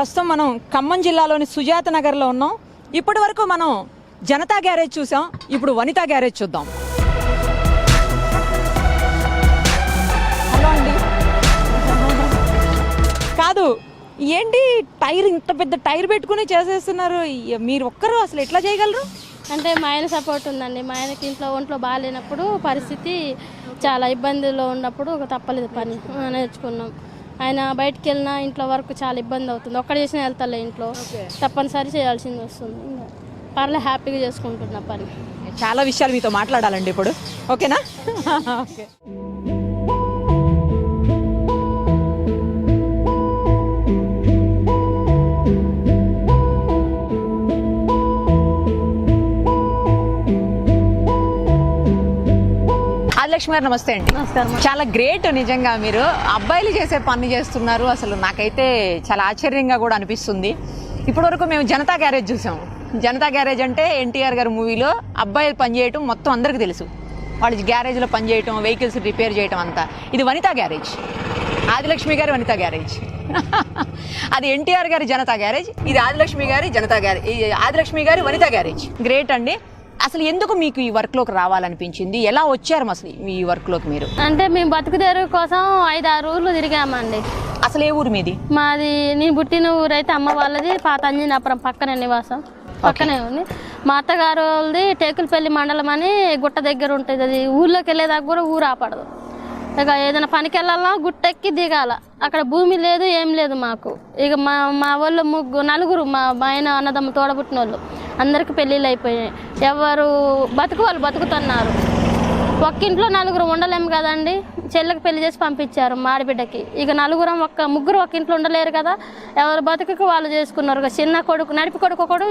ప్రస్తుతం మనం ఖమ్మం జిల్లాలోని సుజాత నగర్లో ఉన్నాం. ఇప్పటి వరకు మనం జనతా గ్యారేజ్ చూసాం, ఇప్పుడు వనితా గ్యారేజ్ చూద్దాం. హలో అండి. కాదు ఏంటి టైర్, ఇంత పెద్ద టైర్ పెట్టుకుని చేసేస్తున్నారు, మీరు ఒక్కరు అసలు ఎట్లా చేయగలరు? అంటే మా ఆయన సపోర్ట్ ఉందండి. మా ఆయనకి ఒంట్లో బాగాలేనప్పుడు పరిస్థితి చాలా ఇబ్బందిలో ఉన్నప్పుడు తప్పలేదు, పని నేర్చుకున్నాం. ఆయన బయటికి వెళ్ళినా ఇంట్లో వరకు చాలా ఇబ్బంది అవుతుంది. ఒక్కడ చేసినా వెళ్తాలే, ఇంట్లో తప్పనిసరి చేయాల్సింది వస్తుంది. పర్లే, హ్యాపీగా చేసుకుంటున్నా పని. చాలా విషయాలు మీతో మాట్లాడాలండి ఇప్పుడు, ఓకేనా? ఓకే. ఆదిలక్ష్మి గారు నమస్తే అండి. నమస్కారం. చాలా గ్రేట్ నిజంగా, మీరు అబ్బాయిలు చేసే పని చేస్తున్నారు. అసలు నాకైతే చాలా ఆశ్చర్యంగా కూడా అనిపిస్తుంది. ఇప్పటివరకు మేము జనతా గ్యారేజ్ చూసాం. జనతా గ్యారేజ్ అంటే ఎన్టీఆర్ గారి మూవీలో అబ్బాయిలు పనిచేయటం మొత్తం అందరికీ తెలుసు. వాళ్ళు గ్యారేజ్లో పనిచేయటం, వెహికల్స్ రిపేర్ చేయటం అంతా. ఇది వనితా గ్యారేజ్, ఆదిలక్ష్మి గారి వనితా గ్యారేజ్. అది ఎన్టీఆర్ గారి జనతా గ్యారేజ్, ఇది ఆదిలక్ష్మి గారి జనతా గ్యారేజ్, ఆదిలక్ష్మి గారి వనితా గ్యారేజ్. గ్రేట్ అండి. అసలు ఎందుకు మీకు ఈ వర్క్లోకి రావాలనిపించింది? ఎలా వచ్చారు అసలు ఈ వర్క్లోకి మీరు? అంటే మేము బతుకుదేరు కోసం 5-6 ఊర్లు తిరిగామండి. అసలు ఏ ఊరు మీది? మాది నేను పుట్టిన ఊరు అయితే అమ్మ వాళ్ళది పాత అంజనాపురం పక్కనే నివాసం, పక్కనే ఉంది. మా అత్తగారు వాళ్ళది టేకులపల్లి మండలం అని గుట్ట దగ్గర ఉంటుంది. అది ఊర్లోకి వెళ్ళేదాకా కూడా ఊరు ఆపడదు. ఇక ఏదైనా పనికి వెళ్ళాలన్నా గుట్టెక్కి దిగాల. అక్కడ భూమి లేదు, ఏం లేదు మాకు. ఇక మా వాళ్ళు నలుగురు, మా ఆయన అన్నదమ్మ తోడబుట్టిన వాళ్ళు అందరికి పెళ్ళిళ్ళు అయిపోయాయి. ఎవరు వాళ్ళు బతుకుతున్నారు. ఒక్కింట్లో నలుగురు ఉండలేము కదండి. చెల్లెకి పెళ్లి చేసి పంపించారు మా ఆడబిడ్డకి. ఇక ముగ్గురు ఒక్క ఇంట్లో ఉండలేరు కదా. ఎవరు బతుకుకి వాళ్ళు చేసుకున్నారు. చిన్న కొడుకు, నడిపి కొడుకు ఒకడు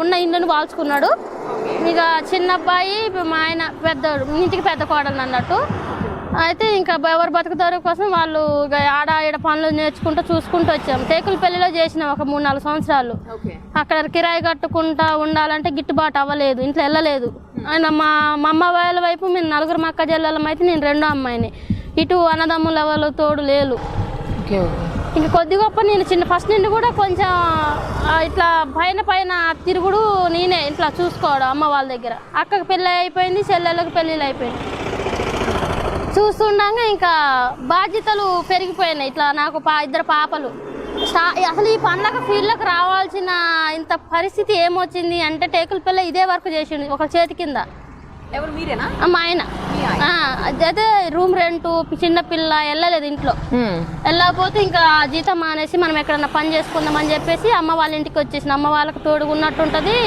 ఉన్న ఇండ్లను వాల్చుకున్నాడు. ఇక చిన్న అబ్బాయి మా ఆయన పెద్దోడు, ఇంటికి పెద్ద కోడలు అన్నట్టు. అయితే ఇంకా ఎవరు బతుకుతారు కోసం వాళ్ళు ఇక ఆడ పనులు నేర్చుకుంటూ చూసుకుంటూ వచ్చాము. టేకులపల్లిలో చేసినాం ఒక 3-4 సంవత్సరాలు. అక్కడ కిరాయి కట్టుకుంటా ఉండాలంటే గిట్టుబాటు అవ్వలేదు, ఇంట్లో వెళ్ళలేదు. ఆయన మా అమ్మ వాళ్ళ వైపు మేము 4 మా అక్క చెల్లెలం అయితే నేను 2వ అమ్మాయిని. ఇటు అన్నదమ్ముల వాళ్ళు తోడు లేరు. ఇంకా కొద్ది గొప్ప నేను ఫస్ట్ నుండి కూడా కొంచెం ఇట్లా పైన తిరుగుడు నేనే ఇట్లా చూసుకోవడం అమ్మ వాళ్ళ దగ్గర. అక్కకి పెళ్ళి అయిపోయింది, చెల్లెళ్ళకి పెళ్ళిళ్ళు అయిపోయింది. చూస్తుండగా ఇంకా బాధ్యతలు పెరిగిపోయినాయి. ఇట్లా నాకు 2 పాపలు. అసలు ఈ పండగ ఫీల్డ్లోకి రావాల్సిన ఇంత పరిస్థితి ఏమొచ్చింది అంటే టేకులపల్లి ఇదే వర్క్ చేసిండు ఒక చేతి కింద. ఎవరు, మీరేనా? మా ఆయన. అయితే రూమ్ రెంట్, చిన్న పిల్ల వెళ్ళలేదు ఇంట్లో. వెళ్ళకపోతే ఇంకా జీతం మానేసి మనం ఎక్కడన్నా పని చేసుకుందామని చెప్పేసి అమ్మ వాళ్ళ ఇంటికి వచ్చేసిన. అమ్మ వాళ్ళకి తోడుగున్నట్టుంటుంది.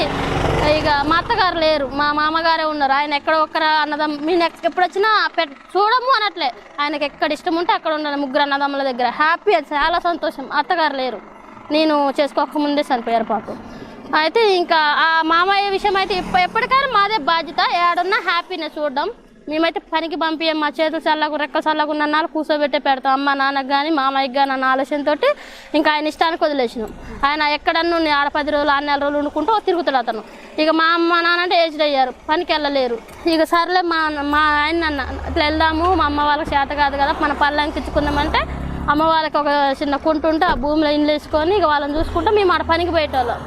ఇక మా అత్తగారు లేరు, మా మామగారే ఉన్నారు. ఆయన ఎక్కడ ఒక్కరా అన్నదమ్మ, మేము ఎప్పుడు వచ్చినా చూడము అనట్లే. ఆయనకి ఎక్కడ ఇష్టం ఉంటే అక్కడ ఉండాలి. 3 అన్నదమ్ముల దగ్గర హ్యాపీ, అది చాలా సంతోషం. అత్తగారు లేరు, నేను చేసుకోకముందే చనిపోయారు పాపం. అయితే ఇంకా ఆ మామయ్య విషయం అయితే ఎప్పటికైనా మాదే బాధ్యత. ఏడున్నా హ్యాపీనెస్ చూడడం. మేమైతే పనికి పంపించాం. మా చేతులు చల్లకు రెక్కలు చల్లకు నన్నాళ్ళు కూర్చోబెట్టే పెడతాం. అమ్మ నాన్నకు కానీ మామయ్యకి కానీ అన్న ఆలోచనతో ఇంకా ఆయన ఇష్టానికి వదిలేసినాం. ఆయన ఎక్కడన్నా 10 రోజులు 6 నెలల రోజులు వండుకుంటూ తిరుగుతాడు అతను. ఇక మా అమ్మ నాన్న అంటే ఏజ్డ్ అయ్యారు, పనికి వెళ్ళలేరు. ఇక సర్లే మా ఆయన అన్న ఇట్లా వెళ్దాము, మా అమ్మ వాళ్ళకి చేత కాదు కదా, మన పళ్ళకి ఇచ్చుకుందామంటే అమ్మ వాళ్ళకి ఒక చిన్న కుంటుంటే ఆ భూమిలో ఇండ్లు వేసుకొని ఇక వాళ్ళని చూసుకుంటూ మేము ఆడ పనికి పోయేటోళ్ళం.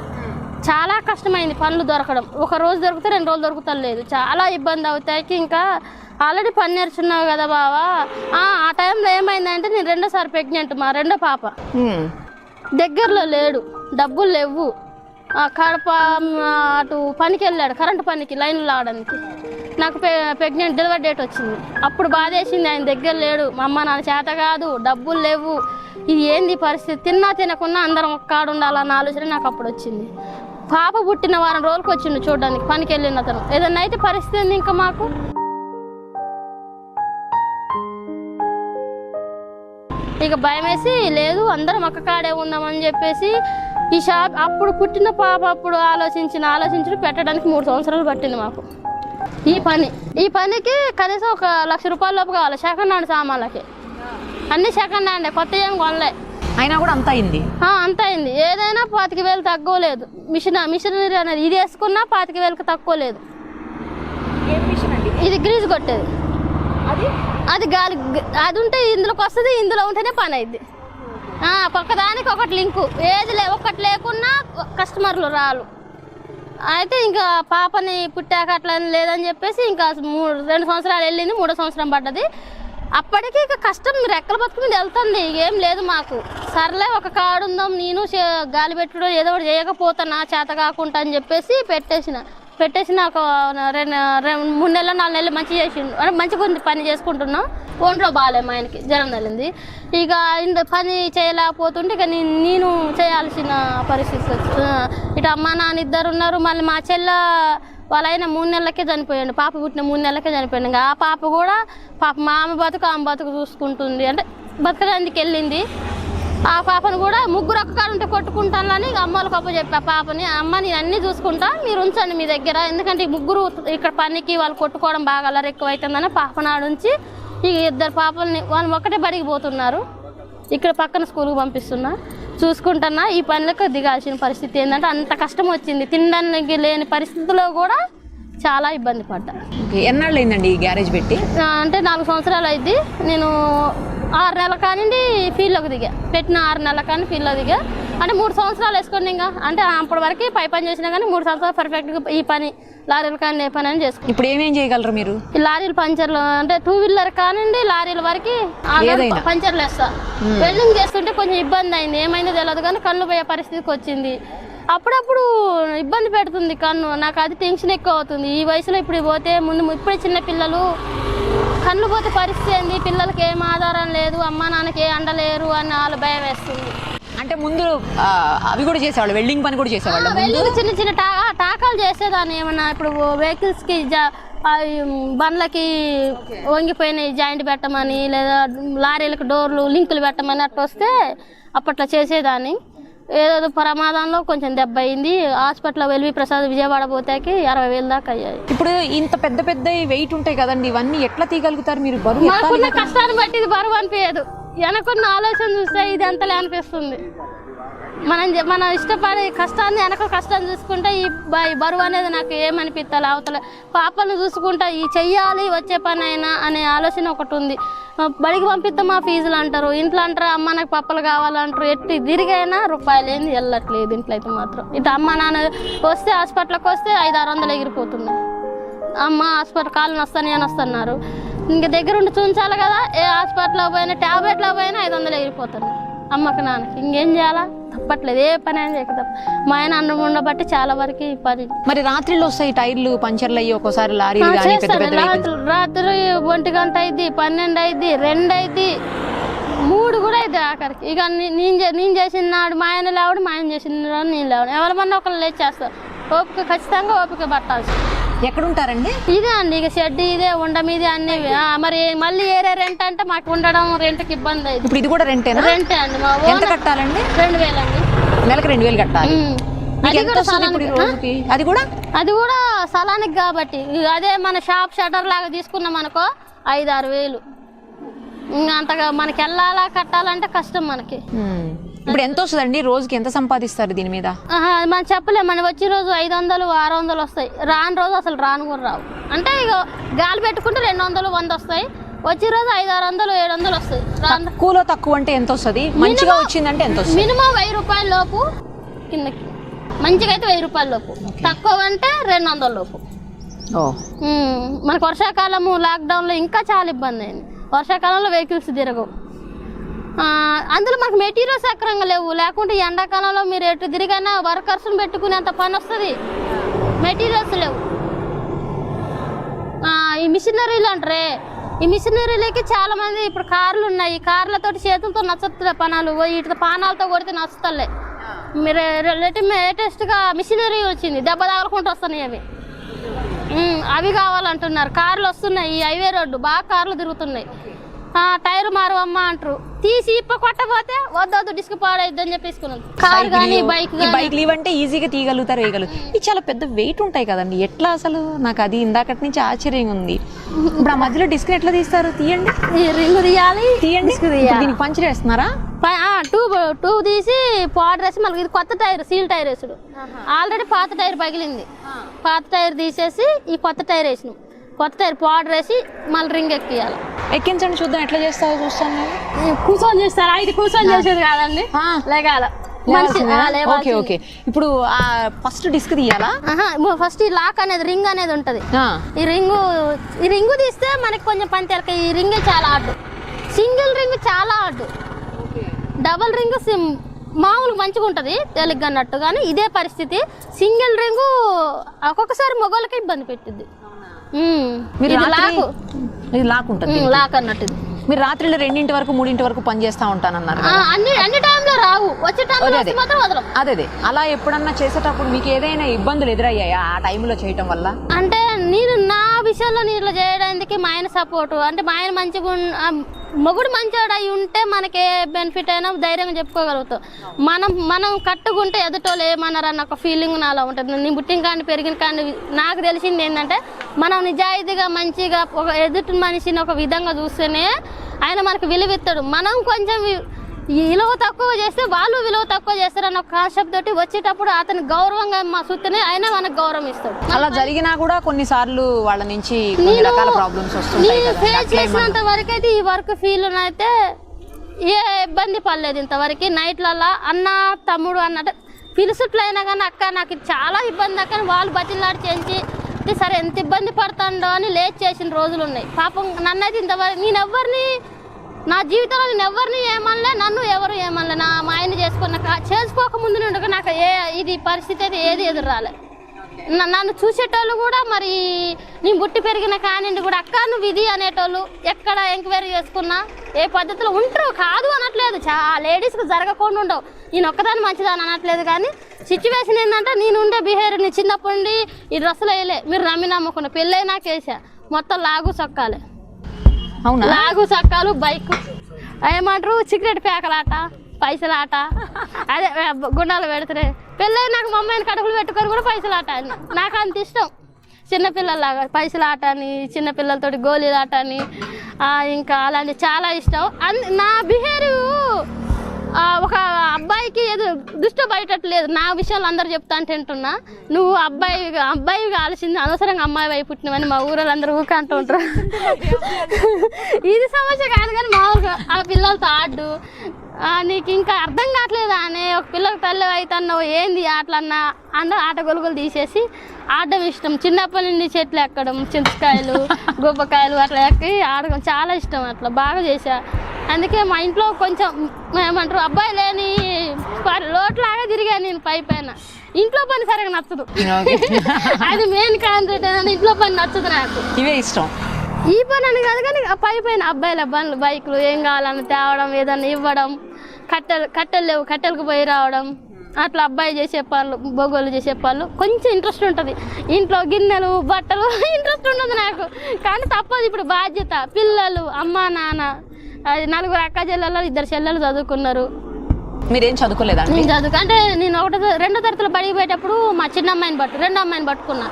చాలా కష్టమైంది పనులు దొరకడం. ఒక రోజు దొరికితే 2 రోజులు దొరుకుతలేదు. చాలా ఇబ్బంది అవుతాయి. ఇంకా ఆల్రెడీ పని నేర్చున్నావు కదా బావా. ఆ టైంలో ఏమైందంటే నేను 2వ ప్రెగ్నెంట్. మా 2వ పాప దగ్గరలో లేడు, డబ్బులు లేవు. కడప అటు పనికి వెళ్ళాడు, కరెంటు పనికి లైన్లు లాగడానికి. నాకు ప్రెగ్నెంట్ డెలివరీ డేట్ వచ్చింది. అప్పుడు బాధేసింది, ఆయన దగ్గర లేడు, మా అమ్మ నాన్న చేత కాదు, డబ్బులు లేవు. ఇది ఏంది పరిస్థితి? తిన్నా తినకున్నా అందరం ఒక్కాడు ఉండాలన్న ఆలోచన నాకు అప్పుడు వచ్చింది. పాప పుట్టిన 1 వారం రోజులకు వచ్చిండు చూడడానికి పనికి వెళ్ళిన అతను. ఏదన్నా అయితే పరిస్థితి ఉంది ఇంకా మాకు. ఇక భయం వేసి లేదు అందరం ఒక్క కాడే ఉందామని చెప్పేసి ఈ షాప్ అప్పుడు పుట్టిన పాప అప్పుడు ఆలోచించి పెట్టడానికి 3 సంవత్సరాలు పట్టింది మాకు. ఈ పనికి కనీసం 1 లక్ష రూపాయల లోపు కావాలి. సెకండ్ హ్యాండ్ సామాన్లకి అన్ని సెకండ్ హ్యాండ్, కొత్త ఏం కొనలే. అయినా కూడా అంత అయింది. ఏదైనా 25,000 తక్కువ లేదు. మిషనరీ అనేది ఇది వేసుకున్నా 25,000కి తక్కువ లేదు. ఇది గ్రీజ్ కొట్టేది. అది గాలి అది ఉంటే ఇందులోకి వస్తుంది, ఇందులో ఉంటేనే పని అయింది. ఒక్కదానికి ఒకటి లింకు, ఏది ఒకటి లేకున్నా కస్టమర్లు రాలు. అయితే ఇంకా పాపని పుట్టాక అట్లా లేదని చెప్పేసి ఇంకా 2 సంవత్సరాలు వెళ్ళింది, 3వ సంవత్సరం పడ్డది. అప్పటికి ఇక కష్టం రెక్కల బతుకు మీద వెళ్తుంది, ఏం లేదు మాకు. సర్లే ఒక కాడు ఉందాం, నేను గాలి పెట్టుడు ఏదో ఒకటి చేయకపోతున్నా చేత కాకుండా అని చెప్పేసి పెట్టేసిన ఒక 3 నెలలు 4 నెలలు మంచి చేసిండు. అంటే మంచిగా ఉంది, పని చేసుకుంటున్నాం. ఒంట్లో బాగాలే మా ఆయనకి, జ్వరం తగిలింది. ఇక పని చేయలేకపోతుంటే ఇక నేను చేయాల్సిన పరిస్థితి వచ్చింది. ఇటు అమ్మ నాన్న ఇద్దరు ఉన్నారు. మళ్ళీ మా వాళ్ళ ఆయన 3 నెలలకే చనిపోయాడు, పాప పుట్టిన 3 నెలలకే చనిపోయాడు. ఇంకా ఆ పాప కూడా మా ఆమె బతుకు ఆమె బతుకు చూసుకుంటుంది, అంటే బతకడానికి వెళ్ళింది. ఆ పాపను కూడా ముగ్గురు ఒక్క కాడ ఉంటే కొట్టుకుంటానని అమ్మలకు అప్ప చెప్పా పాపని, అమ్మ నేను అన్నీ చూసుకుంటా, మీరు ఉంచండి మీ దగ్గర, ఎందుకంటే ముగ్గురు ఇక్కడ పనికి వాళ్ళు కొట్టుకోవడం బాగా అల్లరి ఎక్కువ అవుతుందని పాపను ఆడుంచి ఇక 2 పాపల్ని వాళ్ళు ఒక్కటే బడికి పోతున్నారు. ఇక్కడ పక్కన స్కూల్కి పంపిస్తున్నా, చూసుకుంటున్నా. ఈ పనులకు దిగాల్సిన పరిస్థితి ఏంటంటే అంత కష్టం వచ్చింది, తినడానికి లేని పరిస్థితిలో కూడా చాలా ఇబ్బంది పడ్డా. ఎన్నాళ్ళు అయిందండి ఈ గ్యారేజ్ పెట్టి? అంటే 4 సంవత్సరాలు అయింది. నేను 6 నెలల కానిండి ఫీల్డ్లోకి దిగా, పెట్టిన 6 నెలల కానీ ఫీల్డ్లో దిగా. అంటే 3 సంవత్సరాలు వేసుకోండి. ఇంకా అంటే అప్పటి వరకు పని చేసినా కానీ 3 సంవత్సరాలు పర్ఫెక్ట్గా ఈ పని లారీలు కానీ ఏ పని అని చేసుకుంటాం. ఇప్పుడు ఏమేం చేయగలరు మీరు? ఈ లారీలు పంచర్లు అంటే 2 వీలర్ కానివ్వండి లారీల వరకు పంచర్లు వేస్తా. వెల్డింగ్ చేస్తుంటే కొంచెం ఇబ్బంది అయింది, ఏమైందో తెలియదు కానీ కళ్ళు పోయే పరిస్థితికి వచ్చింది. అప్పుడప్పుడు ఇబ్బంది పెడుతుంది కన్ను, నాకు అది టెన్షన్ ఎక్కువ అవుతుంది ఈ వయసులో. ఇప్పుడు పోతే ఇప్పుడే చిన్న పిల్లలు కళ్ళు పోతే పరిస్థితి ఏంది, పిల్లలకి ఏం ఆధారం లేదు, అమ్మా నాన్నకి ఏ అండలేరు అని వాళ్ళ భయం వేస్తుంది. అంటే ముందు అవి కూడా చేసేవాళ్ళు, వెల్డింగ్ పని కూడా చేసేవాళ్ళు? వెల్డింగ్ చిన్న చిన్న టాకాలు చేసేదాన్ని. ఏమన్నా ఇప్పుడు వెహికల్స్కి బండ్లకి వంగిపోయిన జాయింట్ పెట్టమని, లేదా లారీలకు డోర్లు లింకులు పెట్టమని అట్లా వస్తే అప్పట్లో చేసేదాన్ని. ఏదో ప్రమాదంలో కొంచెం దెబ్బ అయింది, హాస్పిటల్లో ఎల్వి ప్రసాద్ విజయవాడ పోతాకి 60,000 దాకా అయ్యాయి. ఇప్పుడు ఇంత పెద్ద పెద్ద వెయిట్ ఉంటాయి కదండి, ఇవన్నీ ఎట్లా తీయగలుగుతారు మీరు? బరువు మనకున్న కష్టాన్ని బట్టి ఇది బరువు అనిపించదు, వెనకున్న ఆలోచన చూస్తే ఇది అంతలే అనిపిస్తుంది. మనం ఇష్టపడే కష్టాన్ని వెనక కష్టాన్ని చూసుకుంటే ఈ బరువు అనేది నాకు ఏమనిపిస్తాలి. అవతల పాపలను చూసుకుంటా ఈ చెయ్యాలి వచ్చే పని అయినా అనే ఆలోచన ఒకటి ఉంది. బడికి పంపిస్తే మా ఫీజులు అంటారు, ఇంట్లో అంటారు అమ్మ నాకు పప్పలు కావాలంటారు. ఎట్టి తిరిగైనా రూపాయలు ఏంది వెళ్ళట్లేదు ఇంట్లో అయితే మాత్రం. ఇటు అమ్మ నాన్న వస్తే హాస్పిటల్కి వస్తే 500-600 ఎగిరిపోతున్నాయి. అమ్మ హాస్పిటల్ కాళ్ళు వస్తున్నారు, ఇంకా దగ్గర ఉండి చూంచాలి కదా. ఏ హాస్పిటల్లో పోయినా ట్యాబ్లెట్లో పోయినా 500 ఎగిరిపోతున్నాయి అమ్మకి నాన్నకి. ఇంకేం చేయాలా, తప్పట్లేదు, ఏ పని అయినా చేయక తప్ప. మా ఆయన అన్నం ఉండబట్టి చాలా వరకు ఈ పని. మరి రాత్రిలో వస్తాయి టైర్లు పంచర్లు అయ్యి ఒక్కోసారి లారీలు రాత్రి 1 గంట అయింది, 12 అయింది, 2 అయింది, 3 కూడా అయింది ఆఖరికి. ఇక నేను చేసిన నాడు మా ఆయన లేవడు, మా ఆయన చేసిన నాడు నేను లేవడు, ఎవరమన్నా ఒకళ్ళు లేచేస్తారు. ఓపిక ఖచ్చితంగా ఓపిక పట్టాల్సి. ఎక్కడుంటారండి? ఇదే అండి ఇక షెడ్ ఇదే ఉండ మీదే అన్ని. మరి మళ్ళీ ఏరే రెంట్ అంటే మాకు ఉండడం రెంట్కి ఇబ్బంది అయింది. ఇప్పుడు ఇది కూడా రెంటేనా? రెంటే అండి. మా ఎంత కట్టాలండి? 2,000 అండి. నెలకు 2,000 కట్టాలి. అది కూడా స్థలానికి కాబట్టి. అదే మన షాప్ షటర్ లాగా తీసుకున్నాం అనుకో 5-6 వేలు. ఇంకా అంతగా మనకి వెళ్ళాలా కట్టాలంటే కష్టం మనకి. ఇప్పుడు ఎంత వస్తుందండి రోజుకి, ఎంత సంపాదిస్తారు దీని మీద? మనం చెప్పలేము. మనం వచ్చే రోజు 500-600 వస్తాయి, రాని రోజు అసలు రాను కూడా రావు. అంటే ఇక గాలి పెట్టుకుంటే 200-100 వస్తాయి, వచ్చే రోజు 500-600-700 వస్తాయి. తక్కువలో తక్కువ అంటే ఎంత వస్తుంది? మంచిగా వచ్చిందంటే ఎంత వస్తుంది? మినిమం 1000 రూపాయల లోపు కిందకి, మంచిగా అయితే 1000 రూపాయల లోపు, తక్కువ అంటే 200 లోపు. మనకు వర్షాకాలము లాక్డౌన్లో ఇంకా చాలా ఇబ్బంది అయింది. వర్షాకాలంలో వెహికల్స్ తిరగవు, అందులో మనకు మెటీరియల్స్ సక్రంగా లేవు. లేకుంటే ఎండాకాలంలో మీరు ఎటు తిరిగైనా వర్కర్స్ని పెట్టుకునేంత పని వస్తుంది, మెటీరియల్స్ లేవు. ఈ మిషనరీలు అంటారే, ఈ మిషనరీలకి చాలా మంది ఇప్పుడు కార్లు ఉన్నాయి, కార్లతో చేతులతో నచ్చట్లే పనాలు, వీటితో పానాలతో కొడితే నచ్చుతలే. మీరు లేటెస్ట్గా మిషనరీ వచ్చింది, దెబ్బ తగలకుండా వస్తున్నాయి అవి కావాలంటున్నారు. కార్లు వస్తున్నాయి, ఈ హైవే రోడ్డు బాగా కార్లు తిరుగుతున్నాయి. టైర్ మారవమ్మ అంటారు, తీసి ఇప్ప కొట్టపోతే వద్దు డిస్క్ పాడైద్ది అని చెప్పేసుకున్నాను. కార్ కానీ బైక్ ఇవంటే ఈజీగా తీయగలుగుతారు, వేయగలుగుతారు. ఇది చాలా పెద్ద వెయిట్ ఉంటాయి కదండి, ఎట్లా అసలు? నాకు అది ఇందాకటి నుంచి ఆశ్చర్యంగా ఉంది. ఇప్పుడు ఆ మధ్యలో డిస్క్ ఎట్లా తీస్తారు? తీయండి, రింగ్ తీయాలి, తీయండి. దీనికి పంచర్ వేస్తున్నారా? ట్యూబ్ తీసి పౌడర్ వేసి మళ్ళీ ఇది కొత్త టైర్, సీల్ టైర్ వేసుడు. ఆల్రెడీ పాత టైర్ పగిలింది, పాత టైర్ తీసేసి ఈ కొత్త టైర్ వేసినాం. కొత్త టైర్ పౌడర్ వేసి మళ్ళీ రింగ్ ఎక్కియాలి. ఎక్కించండి చూద్దాం ఎట్లా చేస్తావో చూస్తాను నేను. కూర్చొని చేస్తారా? ఇది కూర్చొని చేసేది కాదండి, లేగాల. Okay okay. ఇప్పుడు ఫస్ట్ డిస్క్ తీయాలా? ఫస్ట్ ఈ లాక్ అనేది రింగ్ అనేది ఉంటది. ఈ రింగు తీస్తే మనకి కొంచెం పని తెలక. ఈ రింగ్ చాలా ఆడు, సింగిల్ రింగ్ చాలా ఆడు. డబుల్ రింగ్ మామూలుగా మంచిగా ఉంటుంది తేలిగ్గా అన్నట్టు, కానీ ఇదే పరిస్థితి. సింగిల్ రింగు ఒక్కొక్కసారి మొగోళ్ళకి ఇబ్బంది పెట్టింది. లాక్ ఉంటుంది, లాక్ అన్నట్టు. మీరు రాత్రిలో 2 వరకు 3 వరకు పని చేస్తా ఉంటానన్నారు. అన్ని టైంలో రావు, వచ్చే టైంలో మాత్రం వదలం. అదే అలా ఎప్పుడన్నా చేసేటప్పుడు మీకు ఏదైనా ఇబ్బందులు ఎదురయ్యాయా ఆ టైంలో చేయటం వల్ల? అంటే నేను నా విషయంలో నేను ఇట్లా చేయడానికి మా ఆయన సపోర్టు. అంటే మా ఆయన మంచిగా మొగుడు మంచివాడు అయి ఉంటే మనకే బెనిఫిట్ అయినా ధైర్యంగా చెప్పుకోగలుగుతాం. మనం కట్టుకుంటే ఎదుటోళ్ళు ఏమన్నారన్న ఒక ఫీలింగ్ నాలో ఉంటుంది. నేను పుట్టిన కానీ పెరిగిన కానీ నాకు తెలిసింది ఏంటంటే, మనం నిజాయితీగా మంచిగా ఒక ఎదుటి మనిషిని ఒక విధంగా చూస్తేనే ఆయన మనకు విలువిస్తాడు. మనం కొంచెం విలువ తక్కువ చేస్తే వాళ్ళు విలువ తక్కువ చేస్తారన్న ఒక కాన్సెప్ట్ తోటి వచ్చేటప్పుడు అతను గౌరవంగా మా సుత్తనే ఆయన మనకు గౌరవం ఇస్తాడు. అలా జరిగినా కూడా కొన్నిసార్లు వాళ్ళ నుంచి కొన్ని రకాల ప్రాబ్లమ్స్ వస్తుంటాయి కదా. ఫేస్ చేసినంత వరకు అయితే ఈ వర్క్ ఫీల్ అయితే ఏ ఇబ్బంది పడలేదు ఇంతవరకు. నైట్లలో అన్న తమ్ముడు అన్నట్టు పిలుసుట్లయినా కానీ అక్క నాకు చాలా ఇబ్బంది అక్క వాళ్ళు బతిలాడి చేయించి సరే ఎంత ఇబ్బంది పడతాడో అని లేట్ చేసిన రోజులు ఉన్నాయి. పాపం నన్నైతే ఇంతవరకు నేను ఎవరిని నా జీవితంలో నేను ఎవరిని ఏమనలే, నన్ను ఎవరు ఏమనలే. నా మా ఆయన చేసుకోక ముందు నుండి నాకు ఇది పరిస్థితి అయితే ఏది ఎదురు రాలే. నన్ను చూసేటోళ్ళు కూడా మరి నేను పుట్టి పెరిగిన కానిండి కూడా అక్క నువ్వు ఇది అనేటోళ్ళు ఎక్కడ ఎంక్వైరీ చేసుకున్నా ఏ పద్ధతిలో ఉంటారు. కాదు అనట్లేదు, లేడీస్కి జరగకుండా ఉండవు. నేను ఒక్కదాన్ని మంచిదాన్ని అనట్లేదు, కానీ సిచ్యువేషన్ ఏంటంటే నేను ఉండే బిహేవియర్ నేను చిన్నప్పటి నుండి ఈ డ్రెస్సులు వేయలే. మీరు నమ్ముకున్న పెళ్ళైనాక వేసా మొత్తం లాగు సొక్కాలే. అవునా? లాగు సొక్కాలు, బైక్ ఏమంటారు సిగరెట్ ప్యాకలాట, పైసలు ఆట, అదే గుండాలు పెడితే పెళ్ళై నాకు మా అమ్మాయిని కడుపులు పెట్టుకొని కూడా పైసలు ఆట అని నాకు అంత ఇష్టం. చిన్నపిల్లలాగా పైసలు ఆట అని, చిన్నపిల్లలతోటి గోళీలు ఆట అని, ఇంకా అలాంటి చాలా ఇష్టం. నా బిహేవియర్ ఒక అబ్బాయికి ఏదో దృష్టి బయటట్లేదు. నా విషయాలు అందరూ చెప్తా అంటే వింటున్నా. నువ్వు అబ్బాయి కాల్సింది అనవసరంగా అమ్మాయి వైపు పుట్టినవని మా ఊళ్ళో అందరూ ఊక అంటూ ఉంటారు. ఇది సమస్య కాదు, కానీ మామూలుగా ఆ పిల్లలతో ఆడు నీకు ఇంకా అర్థం కావట్లేదా అనే ఒక పిల్లకి తల్లి అవుతున్నావు ఏంది ఆటలన్నా అన్న ఆట గొలుగులు తీసేసి ఆడడం ఇష్టం. చిన్నప్పటి నుండి చెట్లు ఎక్కడం, చింతకాయలు, గొప్పకాయలు అట్లా ఎక్కి ఆడడం చాలా ఇష్టం. అట్లా బాగా చేశా. అందుకే మా ఇంట్లో కొంచెం ఏమంటారు అబ్బాయి లేని లోట్లాగా తిరిగాను నేను. పైన ఇంట్లో పని సరిగా నచ్చదు, అది మెయిన్ కాన్సెప్ట్. ఇంట్లో పని నచ్చదు నాకు, ఇవే ఇష్టం. ఈ పని అని కాదు కానీ పైన అబ్బాయిల బండ్లు బైకులు ఏం కావాలని తేవడం, ఏదన్నా ఇవ్వడం, కట్టెలు లేవు కట్టెలకు పోయి రావడం, అట్లా అబ్బాయి చేసే పనులు, బొగ్గోళ్ళు చేసే పనులు కొంచెం ఇంట్రెస్ట్ ఉంటుంది. ఇంట్లో గిన్నెలు బట్టలు ఇంట్రెస్ట్ ఉండదు నాకు, కానీ తప్పదు. ఇప్పుడు బాధ్యత, పిల్లలు, అమ్మ నాన్న, అది 4 అక్క చెల్లెళ్ళు, 2 చెల్లెలు చదువుకున్నారు. మీరేం చదువుకోలేదా? నేను అంటే నేను 2వ తరగతిలో బడికి పోయేటప్పుడు మా చిన్న అమ్మాయిని రెండో అమ్మాయిని పట్టుకున్నా.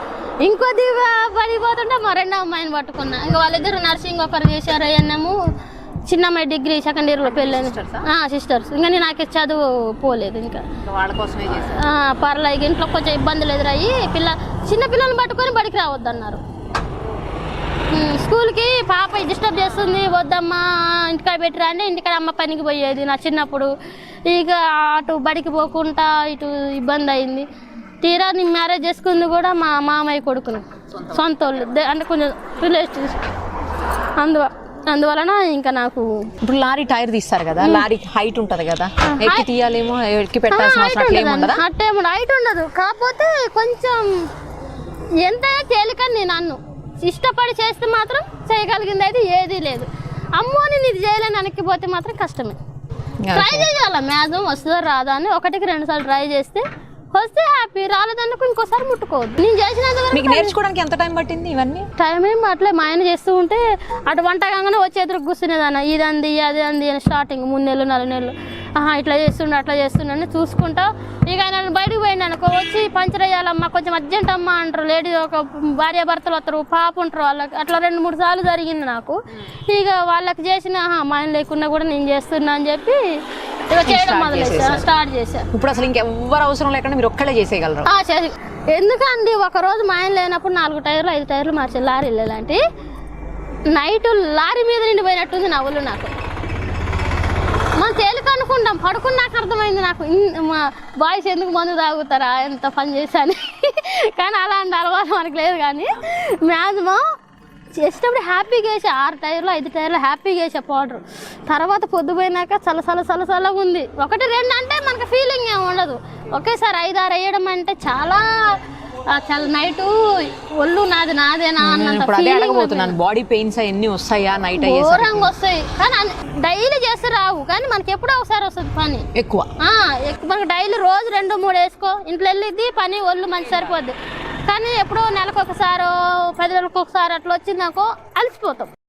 ఇంకొద్దిగా బడికి పోతుంటే మా 2వ అమ్మాయిని పట్టుకున్నా. ఇంకా వాళ్ళిద్దరు నర్సింగ్ ఒకరు చేశారు, అయ్యన్నాము. చిన్న అమ్మాయి డిగ్రీ 2nd ఇయర్లో పెళ్ళైంది, సిస్టర్స్. ఇంకా నేను నాకు చదువు పోలేదు. ఇంకా వాళ్ళ కోసమే పర్లేదు. ఇంట్లో కొంచెం ఇబ్బందులు ఎదురయ్యి చిన్న పిల్లల్ని పట్టుకొని బడికి రావద్దన్నారు. స్కూల్కి పాప డిస్టర్బ్ చేస్తుంది, వద్దమ్మా ఇంటికాడ పెట్టిరా అంటే ఇంటికాడ అమ్మ పనికి పోయేది నా చిన్నప్పుడు. ఇక అటు బడికి పోకుండా ఇటు ఇబ్బంది అయింది. తీరా నేను మ్యారేజ్ చేసుకుంది కూడా మా మామయ్య కొడుకుని, సొంత వాళ్ళు అంటే కొంచెం రిలేటివ్స్. అందువలన ఇంకా నాకు ఇప్పుడు లారీ టైర్ తీస్తారు కదా, లారీ హైట్ ఉంటది కదా, ఎక్కి తీయాలేమో, ఎక్కి పెట్టాల్సిన హైట్ ఉండదు. కాకపోతే కొంచెం ఎంతైనా తేలికని నేను అన్ను ఇష్టపడి చేస్తే మాత్రం చేయగలిగింది అయితే ఏదీ లేదు. అమ్మోని ఇది చేయలేని వెనక్కిపోతే మాత్రం కష్టమే. ట్రై చేయాల, మ్యాక్సిమం వస్తుందో రాదా అని 1కి 2 సార్లు ట్రై చేస్తే వస్తే హ్యాపీ, రాలేదనుకో ఇంకోసారి ముట్టుకోవద్దు. నేను చేసినంత మీకు నేర్చుకోవడానికి ఎంత టైం పట్టింది? ఇవన్నీ టైం ఏం అట్లే మా ఆయన చేస్తూ ఉంటే అటు వంట కాగానే వచ్చి ఎదురు కూర్చునేదాన్న. ఇది అంది అది అంది అని స్టార్టింగ్ 3 నెలలు 4 నెలలు ఇట్లా చేస్తుండే అట్లా చేస్తుండని చూసుకుంటా. ఇక ఆయన బయటకు పోయింది అనుకో, వచ్చి పంచర్ వేయాలమ్మా కొంచెం అర్జెంట్ అమ్మా అంటారు. లేడీ ఒక భార్య భర్తలు వస్తారు, పాప ఉంటారు వాళ్ళకి. అట్లా 2-3 సార్లు జరిగింది నాకు. ఇక వాళ్ళకి చేసిన మా ఆయన లేకుండా కూడా నేను చేస్తున్నా అని చెప్పి ఇక చేయడం స్టార్ట్ చేశా. ఇప్పుడు అసలు ఇంకెవ్వరు అవసరం లేకుండా మీరు ఒక్కడే చేసేయగలరు. ఎందుకండి ఒకరోజు మా ఆయన లేనప్పుడు 4 టైర్లు 5 టైర్లు మార్చారు లారీలు. ఇలాంటి నైట్ లారీ మీద నుండి పోయినట్టుంది నా ఒళ్ళు నాకు. మనం తేలిక అనుకుంటాం, పడుకున్నాక అర్థమైంది నాకు మా బాయ్స్ ఎందుకు మందు తాగుతారా ఎంత పని చేశాను. కానీ అలాంటి అలవాటు మనకు లేదు. కానీ మ్యాక్సిమం చేసేటప్పుడు హ్యాపీగా వేసా, 6 టైర్లు 5 టైర్లు హ్యాపీగా వేసా పౌడర్. తర్వాత పొద్దుపోయినాక చల్లగా ఉంది. 1 2 అంటే మనకు ఫీలింగ్ ఏమి ఉండదు. ఒకేసారి 5 6 వేయడం అంటే చాలా నైట్ ఒళ్ళు నాదేనా అన్నంత అడగబోతున్నాను. బాడీ పెయిన్స్ అవన్నీ వస్తాయా నైట్? ఘోరంగా వస్తాయి. కానీ డైలీ చేస్తే రావు, కానీ మనకి ఎప్పుడో ఒకసారి వస్తుంది పని ఎక్కువ. మనకు డైలీ రోజు 2 3 వేసుకో, ఇంట్లో వెళ్ళిద్ది పని, ఒళ్ళు మంచి సరిపోద్ది. కానీ ఎప్పుడో నెలకు ఒకసారి 10 రోజులకు ఒకసారి అట్లా వచ్చిందాకో అలసిపోతాం.